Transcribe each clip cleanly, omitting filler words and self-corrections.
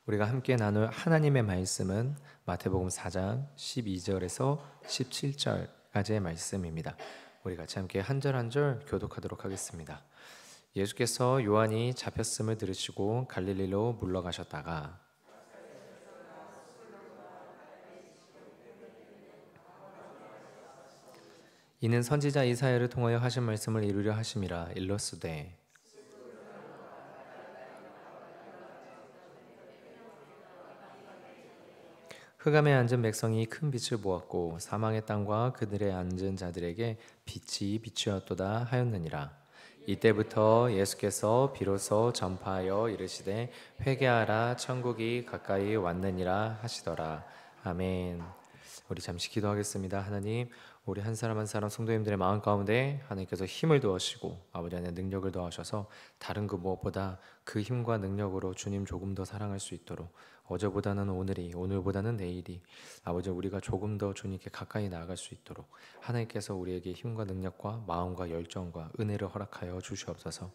우리가 함께 나눌 하나님의 말씀은 마태복음 4장 12절에서 17절까지의 말씀입니다. 우리 같이 함께 한 절 한 절 교독하도록 하겠습니다. 예수께서 요한이 잡혔음을 들으시고 갈릴리로 물러가셨다가 이는 선지자 이사야를 통하여 하신 말씀을 이루려 하심이라. 일러스되 흑암에 앉은 백성이 큰 빛을 보았고 사망의 땅과 그들의 앉은 자들에게 빛이 비추었도다 하였느니라. 이때부터 예수께서 비로소 전파하여 이르시되 회개하라 천국이 가까이 왔느니라 하시더라. 아멘. 우리 잠시 기도하겠습니다. 하나님, 우리 한 사람 한 사람 성도님들의 마음 가운데 하나님께서 힘을 더하시고 아버지 안에 능력을 더하셔서 다른 그 무엇보다 그 힘과 능력으로 주님 조금 더 사랑할 수 있도록, 어제보다는 오늘이, 오늘보다는 내일이 아버지 우리가 조금 더 주님께 가까이 나아갈 수 있도록 하나님께서 우리에게 힘과 능력과 마음과 열정과 은혜를 허락하여 주시옵소서.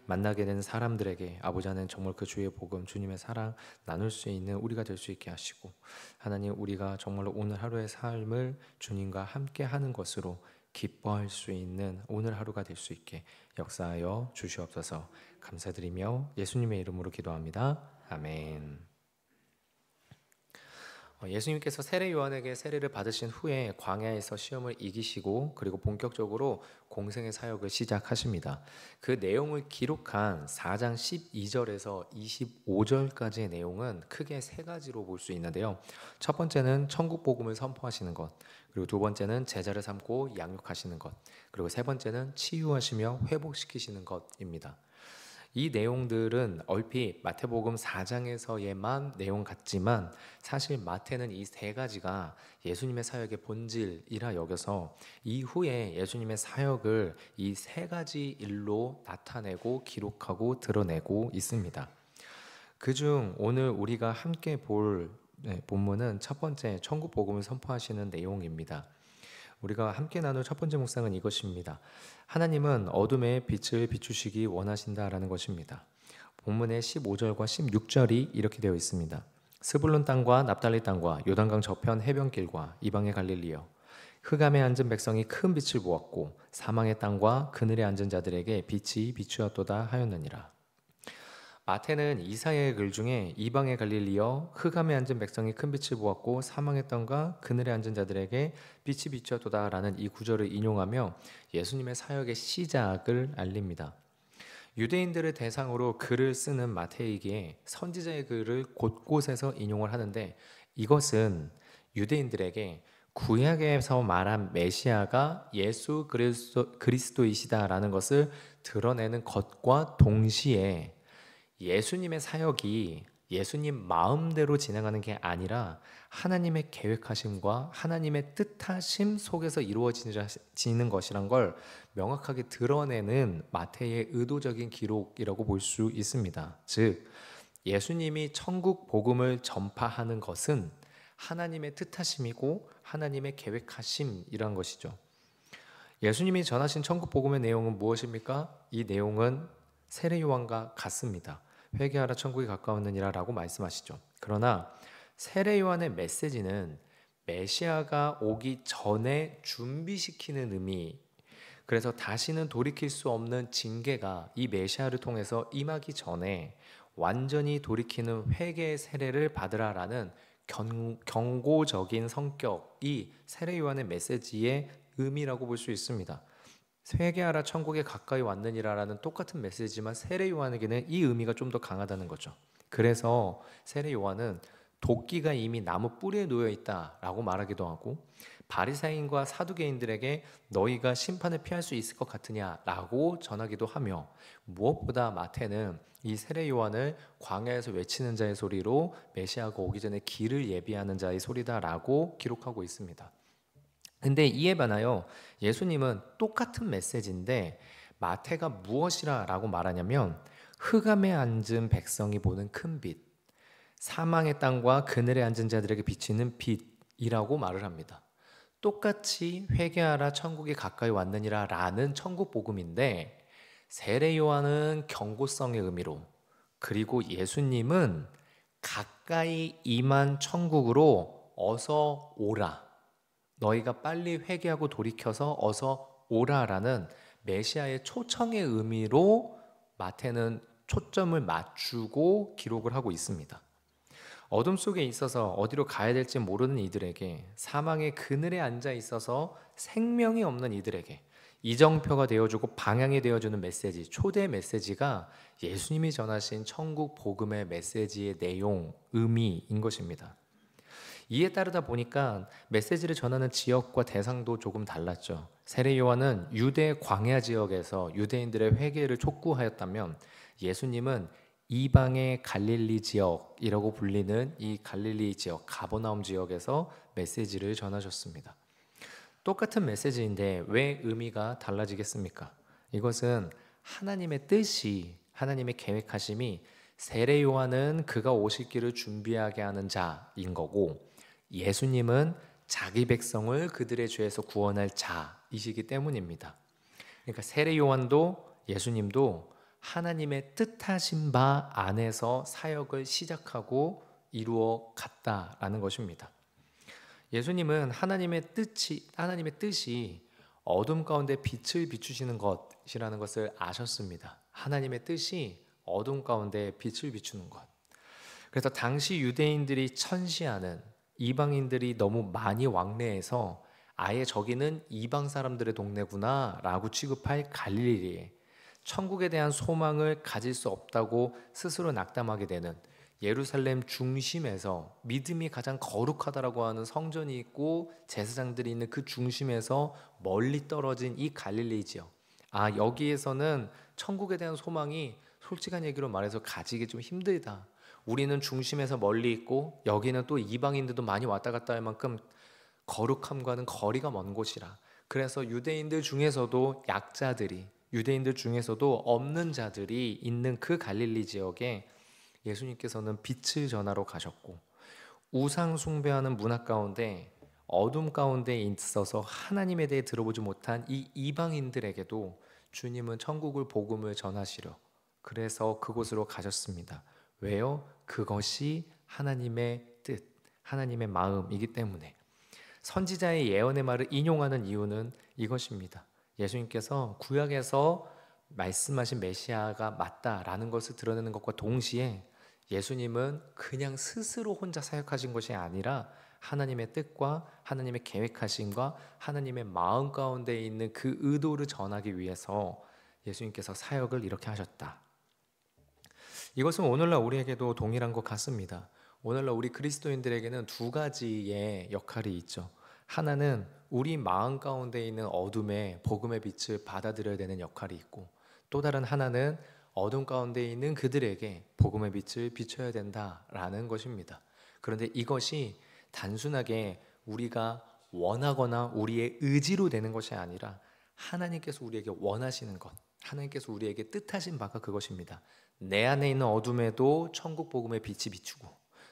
만나게 되는 사람들에게 아버지 안에 정말 그 주의 복음, 주님의 사랑 나눌 수 있는 우리가 될 수 있게 하시고, 하나님 우리가 정말로 오늘 하루의 삶을 주님과 함께 하는 것으로 기뻐할 수 있는 오늘 하루가 될 수 있게 역사하여 주시옵소서. 감사드리며 예수님의 이름으로 기도합니다. 아멘. 예수님께서 세례 요한에게 세례를 받으신 후에 광야에서 시험을 이기시고 그리고 본격적으로 공생의 사역을 시작하십니다. 그 내용을 기록한 4장 12절에서 25절까지의 내용은 크게 세 가지로 볼 수 있는데요. 첫 번째는 천국 복음을 선포하시는 것, 그리고 두 번째는 제자를 삼고 양육하시는 것, 그리고 세 번째는 치유하시며 회복시키시는 것입니다. 이 내용들은 얼핏 마태복음 4장에서의만 내용 같지만 사실 마태는 이 세 가지가 예수님의 사역의 본질이라 여겨서 이후에 예수님의 사역을 이 세 가지 일로 나타내고 기록하고 드러내고 있습니다. 그중 오늘 우리가 함께 볼 본문은 첫 번째 천국 복음을 선포하시는 내용입니다. 우리가 함께 나눌 첫 번째 묵상은 이것입니다. 하나님은 어둠에 빛을 비추시기 원하신다라는 것입니다. 본문의 15절과 16절이 이렇게 되어 있습니다. 스불론 땅과 납달리 땅과 요단강 저편 해변길과 이방의 갈릴리여, 흑암에 앉은 백성이 큰 빛을 보았고 사망의 땅과 그늘에 앉은 자들에게 빛이 비추었도다 하였느니라. 마태는 이사야의 글 중에 이방의 갈릴리여, 흑암에 앉은 백성이 큰 빛을 보았고 사망의 땅과 그늘에 앉은 자들에게 빛이 비추었도다 라는 이 구절을 인용하며 예수님의 사역의 시작을 알립니다. 유대인들을 대상으로 글을 쓰는 마태이기에 선지자의 글을 곳곳에서 인용을 하는데, 이것은 유대인들에게 구약에서 말한 메시아가 예수 그리스도이시다라는 것을 드러내는 것과 동시에 예수님의 사역이 예수님 마음대로 진행하는 게 아니라 하나님의 계획하심과 하나님의 뜻하심 속에서 이루어지는 것이란 걸 명확하게 드러내는 마태의 의도적인 기록이라고 볼 수 있습니다. 즉, 예수님이 천국 복음을 전파하는 것은 하나님의 뜻하심이고 하나님의 계획하심이란 것이죠. 예수님이 전하신 천국 복음의 내용은 무엇입니까? 이 내용은 세례 요한과 같습니다. 회개하라 천국이 가까웠느니라 라고 말씀하시죠. 그러나 세례 요한의 메시지는 메시아가 오기 전에 준비시키는 의미, 그래서 다시는 돌이킬 수 없는 징계가 이 메시아를 통해서 임하기 전에 완전히 돌이키는 회개의 세례를 받으라라는 경고적인 성격이 세례 요한의 메시지의 의미라고 볼 수 있습니다. 회개하라 천국에 가까이 왔느니라라는 똑같은 메시지만 세례 요한에게는 이 의미가 좀 더 강하다는 거죠. 그래서 세례 요한은 도끼가 이미 나무 뿌리에 놓여 있다라고 말하기도 하고, 바리새인과 사두개인들에게 너희가 심판을 피할 수 있을 것 같으냐라고 전하기도 하며, 무엇보다 마태는 이 세례 요한을 광야에서 외치는 자의 소리로 메시아가 오기 전에 길을 예비하는 자의 소리다라고 기록하고 있습니다. 근데 이에 반하여 예수님은 똑같은 메시지인데 마태가 무엇이라 라고 말하냐면 흑암에 앉은 백성이 보는 큰 빛, 사망의 땅과 그늘에 앉은 자들에게 비치는 빛이라고 말을 합니다. 똑같이 회개하라 천국이 가까이 왔느니라 라는 천국 복음인데, 세례 요한은 경고성의 의미로, 그리고 예수님은 가까이 임한 천국으로 어서 오라. 너희가 빨리 회개하고 돌이켜서 어서 오라라는 메시아의 초청의 의미로 마태는 초점을 맞추고 기록을 하고 있습니다. 어둠 속에 있어서 어디로 가야 될지 모르는 이들에게, 사망의 그늘에 앉아 있어서 생명이 없는 이들에게 이정표가 되어주고 방향이 되어주는 메시지, 초대 메시지가 예수님이 전하신 천국 복음의 메시지의 내용, 의미인 것입니다. 이에 따르다 보니까 메시지를 전하는 지역과 대상도 조금 달랐죠. 세례 요한은 유대 광야 지역에서 유대인들의 회개를 촉구하였다면, 예수님은 이방의 갈릴리 지역이라고 불리는 이 갈릴리 지역, 가버나움 지역에서 메시지를 전하셨습니다. 똑같은 메시지인데 왜 의미가 달라지겠습니까? 이것은 하나님의 뜻이, 하나님의 계획하심이 세례 요한은 그가 오실 길을 준비하게 하는 자인 거고, 예수님은 자기 백성을 그들의 죄에서 구원할 자이시기 때문입니다. 그러니까 세례 요한도 예수님도 하나님의 뜻하신 바 안에서 사역을 시작하고 이루어 갔다라는 것입니다. 예수님은 하나님의 뜻이 어둠 가운데 빛을 비추시는 것이라는 것을 아셨습니다. 하나님의 뜻이 어둠 가운데 빛을 비추는 것. 그래서 당시 유대인들이 천시하는, 이방인들이 너무 많이 왕래해서 아예 저기는 이방 사람들의 동네구나 라고 취급할 갈릴리에 천국에 대한 소망을 가질 수 없다고 스스로 낙담하게 되는, 예루살렘 중심에서 믿음이 가장 거룩하다라고 하는 성전이 있고 제사장들이 있는 그 중심에서 멀리 떨어진 이 갈릴리 지역, 여기에서는 천국에 대한 소망이 솔직한 얘기로 말해서 가지기 좀 힘들다. 우리는 중심에서 멀리 있고 여기는 또 이방인들도 많이 왔다 갔다 할 만큼 거룩함과는 거리가 먼 곳이라. 그래서 유대인들 중에서도 약자들이, 유대인들 중에서도 없는 자들이 있는 그 갈릴리 지역에 예수님께서는 빛을 전하러 가셨고, 우상 숭배하는 문화 가운데 어둠 가운데 있어서 하나님에 대해 들어보지 못한 이 이방인들에게도 주님은 천국을 복음을 전하시려 그래서 그곳으로 가셨습니다. 왜요? 그것이 하나님의 뜻, 하나님의 마음이기 때문에. 선지자의 예언의 말을 인용하는 이유는 이것입니다. 예수님께서 구약에서 말씀하신 메시아가 맞다라는 것을 드러내는 것과 동시에 예수님은 그냥 스스로 혼자 사역하신 것이 아니라 하나님의 뜻과 하나님의 계획하심과 하나님의 마음 가운데 있는 그 의도를 전하기 위해서 예수님께서 사역을 이렇게 하셨다. 이것은 오늘날 우리에게도 동일한 것 같습니다. 오늘날 우리 그리스도인들에게는 두 가지의 역할이 있죠. 하나는 우리 마음 가운데 있는 어둠의 복음의 빛을 받아들여야 되는 역할이 있고, 또 다른 하나는 어둠 가운데 있는 그들에게 복음의 빛을 비춰야 된다라는 것입니다. 그런데 이것이 단순하게 우리가 원하거나 우리의 의지로 되는 것이 아니라 하나님께서 우리에게 원하시는 것, 하나님께서 우리에게 뜻하신 바가 그것입니다. 내 안에 있는 어둠에도 천국 복음의 빛이 비추고,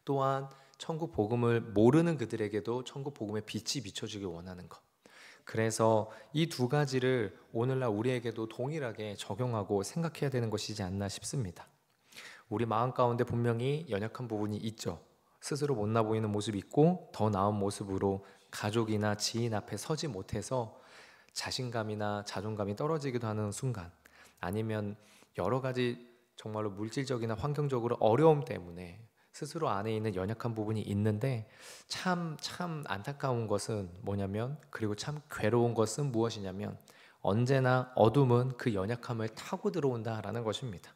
또한 천국 복음을 모르는 그들에게도 천국 복음의 빛이 비춰주길 원하는 것. 그래서 이 두 가지를 오늘날 우리에게도 동일하게 적용하고 생각해야 되는 것이지 않나 싶습니다. 우리 마음 가운데 분명히 연약한 부분이 있죠. 스스로 못나 보이는 모습이 있고, 더 나은 모습으로 가족이나 지인 앞에 서지 못해서 자신감이나 자존감이 떨어지기도 하는 순간, 아니면 여러 가지 정말로 물질적이나 환경적으로 어려움 때문에 스스로 안에 있는 연약한 부분이 있는데, 참 안타까운 것은 뭐냐면, 그리고 참 괴로운 것은 무엇이냐면, 언제나 어둠은 그 연약함을 타고 들어온다라는 것입니다.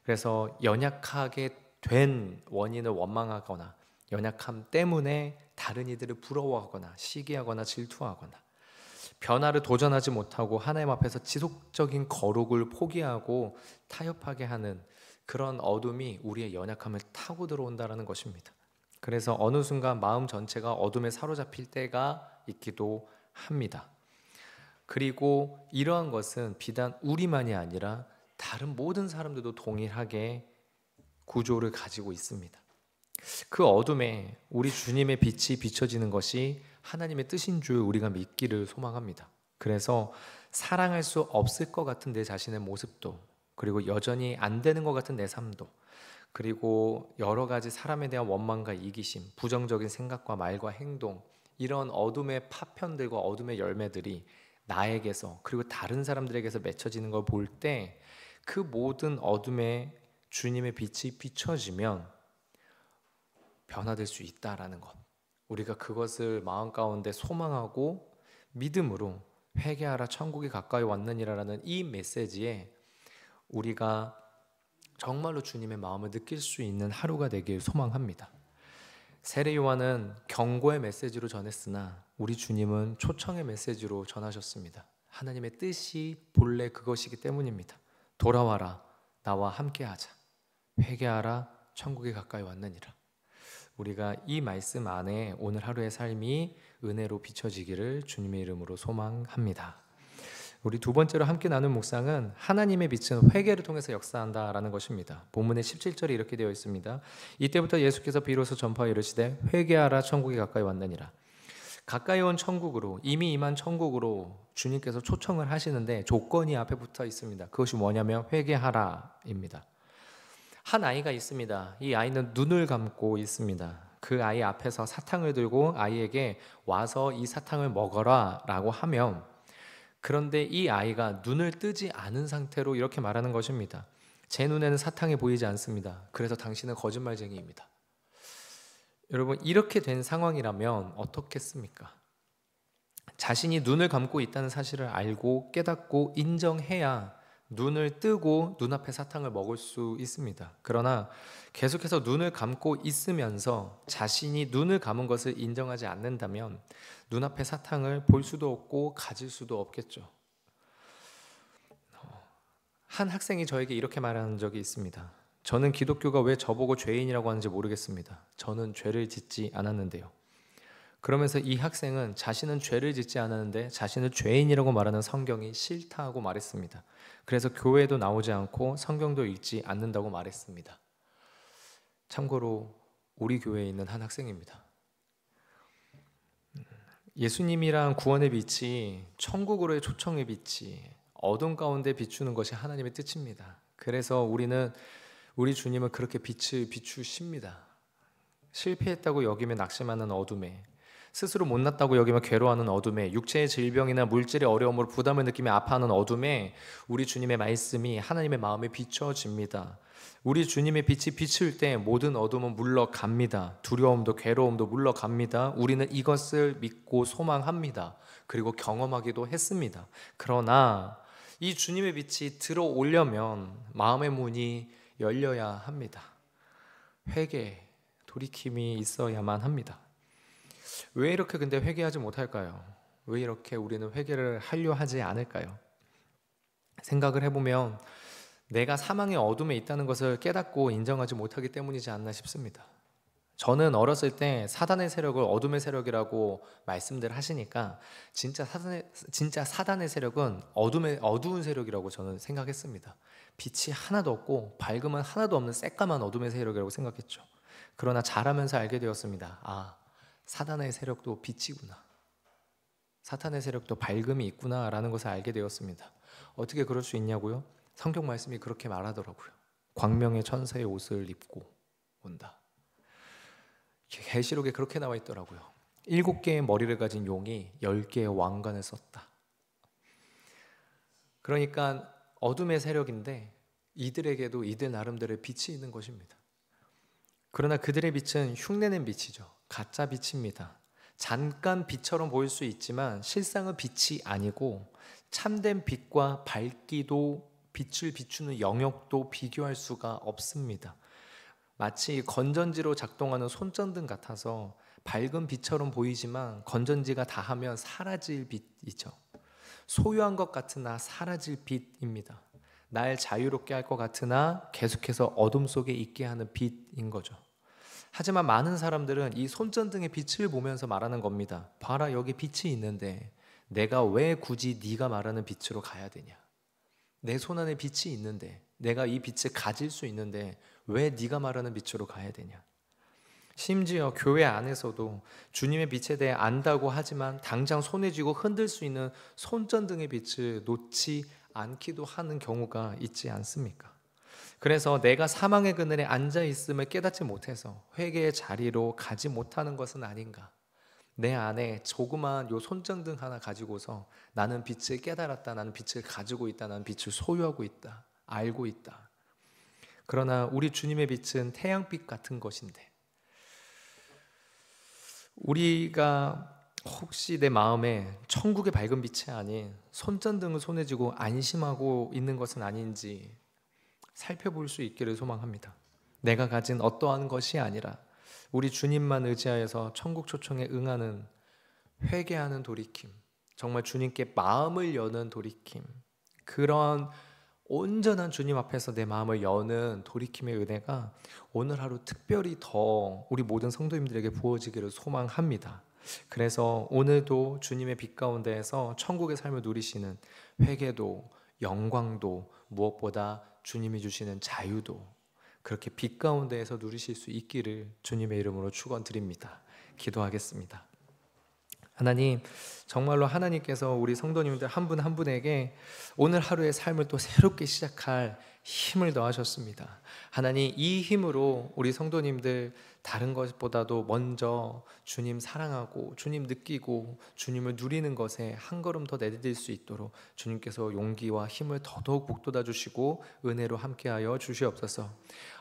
그래서 연약하게 된 원인을 원망하거나, 연약함 때문에 다른 이들을 부러워하거나 시기하거나 질투하거나, 변화를 도전하지 못하고 하나님 앞에서 지속적인 거룩을 포기하고 타협하게 하는 그런 어둠이 우리의 연약함을 타고 들어온다는 것입니다. 그래서 어느 순간 마음 전체가 어둠에 사로잡힐 때가 있기도 합니다. 그리고 이러한 것은 비단 우리만이 아니라 다른 모든 사람들도 동일하게 구조를 가지고 있습니다. 그 어둠에 우리 주님의 빛이 비춰지는 것이 하나님의 뜻인 줄 우리가 믿기를 소망합니다. 그래서 사랑할 수 없을 것 같은 내 자신의 모습도, 그리고 여전히 안 되는 것 같은 내 삶도, 그리고 여러 가지 사람에 대한 원망과 이기심, 부정적인 생각과 말과 행동, 이런 어둠의 파편들과 어둠의 열매들이 나에게서 그리고 다른 사람들에게서 맺혀지는 걸 볼 때 그 모든 어둠에 주님의 빛이 비춰지면 변화될 수 있다라는 것, 우리가 그것을 마음 가운데 소망하고 믿음으로 회개하라 천국이 가까이 왔느니라라는 이 메시지에 우리가 정말로 주님의 마음을 느낄 수 있는 하루가 되길 소망합니다. 세례 요한은 경고의 메시지로 전했으나 우리 주님은 초청의 메시지로 전하셨습니다. 하나님의 뜻이 본래 그것이기 때문입니다. 돌아와라, 나와 함께하자. 회개하라, 천국이 가까이 왔느니라. 우리가 이 말씀 안에 오늘 하루의 삶이 은혜로 비춰지기를 주님의 이름으로 소망합니다. 우리 두 번째로 함께 나눈 묵상은 하나님의 빛은 회개를 통해서 역사한다라는 것입니다. 본문의 17절에 이렇게 되어 있습니다. 이때부터 예수께서 비로소 전파하여 이르시되 회개하라 천국이 가까이 왔느니라. 가까이 온 천국으로, 이미 임한 천국으로 주님께서 초청을 하시는데 조건이 앞에 붙어 있습니다. 그것이 뭐냐면 회개하라입니다. 한 아이가 있습니다. 이 아이는 눈을 감고 있습니다. 그 아이 앞에서 사탕을 들고 아이에게 와서 이 사탕을 먹어라 라고 하면, 그런데 이 아이가 눈을 뜨지 않은 상태로 이렇게 말하는 것입니다. 제 눈에는 사탕이 보이지 않습니다. 그래서 당신은 거짓말쟁이입니다. 여러분, 이렇게 된 상황이라면 어떻겠습니까? 자신이 눈을 감고 있다는 사실을 알고 깨닫고 인정해야 눈을 뜨고 눈앞에 사탕을 먹을 수 있습니다. 그러나 계속해서 눈을 감고 있으면서 자신이 눈을 감은 것을 인정하지 않는다면 눈앞에 사탕을 볼 수도 없고 가질 수도 없겠죠. 한 학생이 저에게 이렇게 말하는 적이 있습니다. 저는 기독교가 왜 저보고 죄인이라고 하는지 모르겠습니다. 저는 죄를 짓지 않았는데요. 그러면서 이 학생은 자신은 죄를 짓지 않았는데 자신을 죄인이라고 말하는 성경이 싫다고 말했습니다. 그래서 교회도 나오지 않고 성경도 읽지 않는다고 말했습니다. 참고로 우리 교회에 있는 한 학생입니다. 예수님이랑 구원의 빛이, 천국으로의 초청의 빛이 어둠 가운데 비추는 것이 하나님의 뜻입니다. 그래서 우리 주님은 그렇게 빛을 비추십니다. 실패했다고 여기면 낙심하는 어둠에, 스스로 못났다고 여기면 괴로워하는 어둠에, 육체의 질병이나 물질의 어려움으로 부담을 느끼며 아파하는 어둠에 우리 주님의 말씀이 하나님의 마음에 비춰집니다. 우리 주님의 빛이 비칠 때 모든 어둠은 물러갑니다. 두려움도 괴로움도 물러갑니다. 우리는 이것을 믿고 소망합니다. 그리고 경험하기도 했습니다. 그러나 이 주님의 빛이 들어오려면 마음의 문이 열려야 합니다. 회개, 돌이킴이 있어야만 합니다. 왜 이렇게 근데 회개하지 못할까요? 왜 이렇게 우리는 회개를 하려 하지 않을까요? 생각을 해보면 내가 사망의 어둠에 있다는 것을 깨닫고 인정하지 못하기 때문이지 않나 싶습니다. 저는 어렸을 때 사단의 세력을 어둠의 세력이라고 말씀들 하시니까 진짜 사단의 세력은 어두운 세력이라고 저는 생각했습니다. 빛이 하나도 없고 밝음은 하나도 없는 새까만 어둠의 세력이라고 생각했죠. 그러나 자라면서 알게 되었습니다. 아, 사단의 세력도 빛이구나, 사탄의 세력도 밝음이 있구나라는 것을 알게 되었습니다. 어떻게 그럴 수 있냐고요? 성경 말씀이 그렇게 말하더라고요. 광명의 천사의 옷을 입고 온다. 계시록에 그렇게 나와 있더라고요. 7개의 머리를 가진 용이 10개의 왕관을 썼다. 그러니까 어둠의 세력인데 이들에게도 이들 나름대로의 빛이 있는 것입니다. 그러나 그들의 빛은 흉내낸 빛이죠. 가짜 빛입니다. 잠깐 빛처럼 보일 수 있지만 실상은 빛이 아니고 참된 빛과 밝기도, 빛을 비추는 영역도 비교할 수가 없습니다. 마치 건전지로 작동하는 손전등 같아서 밝은 빛처럼 보이지만 건전지가 다하면 사라질 빛이죠. 소유한 것 같으나 사라질 빛입니다. 날 자유롭게 할 것 같으나 계속해서 어둠 속에 있게 하는 빛인 거죠. 하지만 많은 사람들은 이 손전등의 빛을 보면서 말하는 겁니다. 봐라, 여기 빛이 있는데 내가 왜 굳이 네가 말하는 빛으로 가야 되냐? 내 손 안에 빛이 있는데, 내가 이 빛을 가질 수 있는데 왜 네가 말하는 빛으로 가야 되냐? 심지어 교회 안에서도 주님의 빛에 대해 안다고 하지만 당장 손에 쥐고 흔들 수 있는 손전등의 빛을 놓지 않기도 하는 경우가 있지 않습니까? 그래서 내가 사망의 그늘에 앉아 있음을 깨닫지 못해서 회개의 자리로 가지 못하는 것은 아닌가. 내 안에 조그만 요 손전등 하나 가지고서 나는 빛을 깨달았다, 나는 빛을 가지고 있다, 나는 빛을 소유하고 있다, 알고 있다. 그러나 우리 주님의 빛은 태양빛 같은 것인데, 우리가 혹시 내 마음에 천국의 밝은 빛이 아닌 손전등을 손에 쥐고 안심하고 있는 것은 아닌지 살펴볼 수 있기를 소망합니다. 내가 가진 어떠한 것이 아니라 우리 주님만 의지하여서 천국 초청에 응하는, 회개하는 돌이킴, 정말 주님께 마음을 여는 돌이킴, 그런 온전한 주님 앞에서 내 마음을 여는 돌이킴의 은혜가 오늘 하루 특별히 더 우리 모든 성도님들에게 부어지기를 소망합니다. 그래서 오늘도 주님의 빛 가운데에서 천국의 삶을 누리시는 회개도, 영광도, 무엇보다 주님이 주시는 자유도 그렇게 빛 가운데에서 누리실 수 있기를 주님의 이름으로 축원드립니다. 기도하겠습니다. 하나님, 정말로 하나님께서 우리 성도님들 한 분 한 분에게 오늘 하루의 삶을 또 새롭게 시작할 힘을 더하셨습니다. 하나님, 이 힘으로 우리 성도님들 다른 것보다도 먼저 주님 사랑하고 주님 느끼고 주님을 누리는 것에 한 걸음 더 내디딜 수 있도록 주님께서 용기와 힘을 더더욱 북돋아 주시고 은혜로 함께하여 주시옵소서.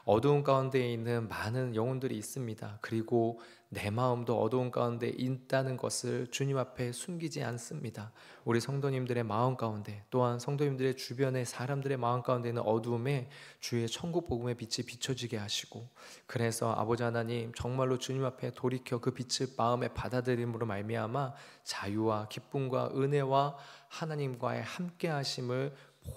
어두운 가운데 있는 많은 영혼들이 있습니다. 그리고 내 마음도 어두운 가운데 있다는 것을 주님 앞에 숨기지 않습니다. 우리 성도님들의 마음 가운데, 또한 성도님들의 주변의 사람들의 마음 가운데 있는 어두움에 주의 천국 복음의 빛이 비춰지게 하시고, 그래서 아버지 하나님, 정말로 주님 앞에 돌이켜 그 빛을 마음에 받아들임으로 말미암아 자유와 기쁨과 은혜와 하나님과의 함께 하심을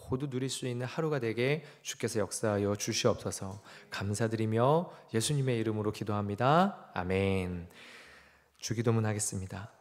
모두 누릴 수 있는 하루가 되게 주께서 역사하여 주시옵소서. 감사드리며 예수님의 이름으로 기도합니다. 아멘. 주기도문 하겠습니다.